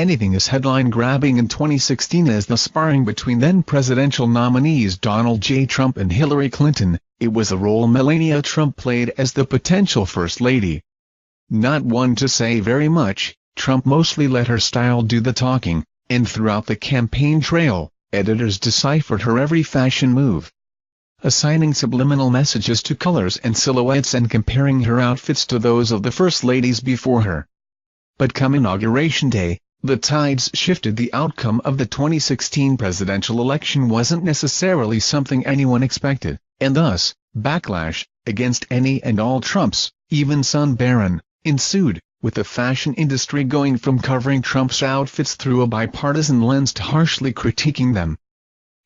anything as headline-grabbing in 2016 as the sparring between then-presidential nominees Donald J. Trump and Hillary Clinton. It was the role Melania Trump played as the potential First Lady. Not one to say very much, Trump mostly let her style do the talking, and throughout the campaign trail, editors deciphered her every fashion move, assigning subliminal messages to colors and silhouettes and comparing her outfits to those of the first ladies before her. But come Inauguration Day, the tides shifted. The outcome of the 2016 presidential election wasn't necessarily something anyone expected, and thus, backlash, against any and all Trumps, even Sun Baron, ensued, with the fashion industry going from covering Trump's outfits through a bipartisan lens to harshly critiquing them.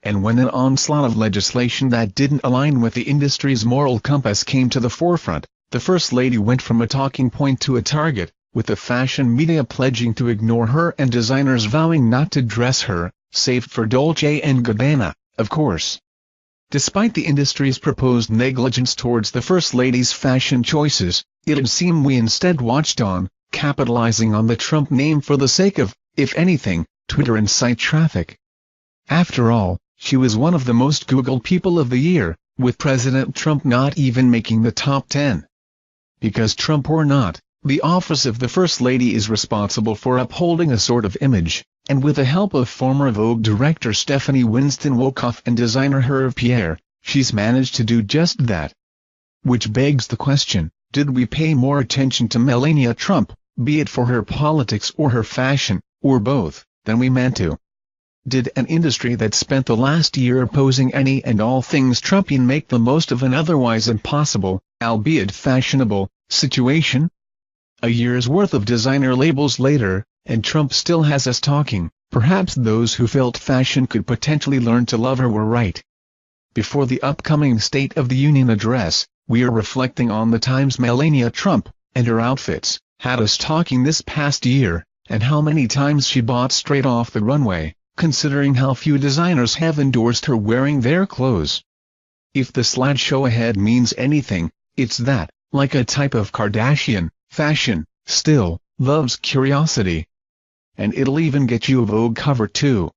And when an onslaught of legislation that didn't align with the industry's moral compass came to the forefront, the First Lady went from a talking point to a target, with the fashion media pledging to ignore her and designers vowing not to dress her, save for Dolce & Gabbana, of course. Despite the industry's proposed negligence towards the First Lady's fashion choices, it'd seem we instead watched on, capitalizing on the Trump name for the sake of, if anything, Twitter and site traffic. After all, she was one of the most Googled people of the year, with President Trump not even making the top 10. Because Trump or not, the office of the First Lady is responsible for upholding a sort of image, and with the help of former Vogue director Stephanie Winston Wolkoff and designer Hervé Pierre, she's managed to do just that. Which begs the question, did we pay more attention to Melania Trump, be it for her politics or her fashion, or both, than we meant to? Did an industry that spent the last year opposing any and all things Trumpian make the most of an otherwise impossible, albeit fashionable, situation? A year's worth of designer labels later, and Trump still has us talking. Perhaps those who felt fashion could potentially learn to love her were right. Before the upcoming State of the Union address, we are reflecting on the times Melania Trump, and her outfits, had us talking this past year, and how many times she bought straight off the runway, considering how few designers have endorsed her wearing their clothes. If the slideshow ahead means anything, it's that, like a type of Kardashian, fashion, still, loves curiosity. And it'll even get you a Vogue cover too.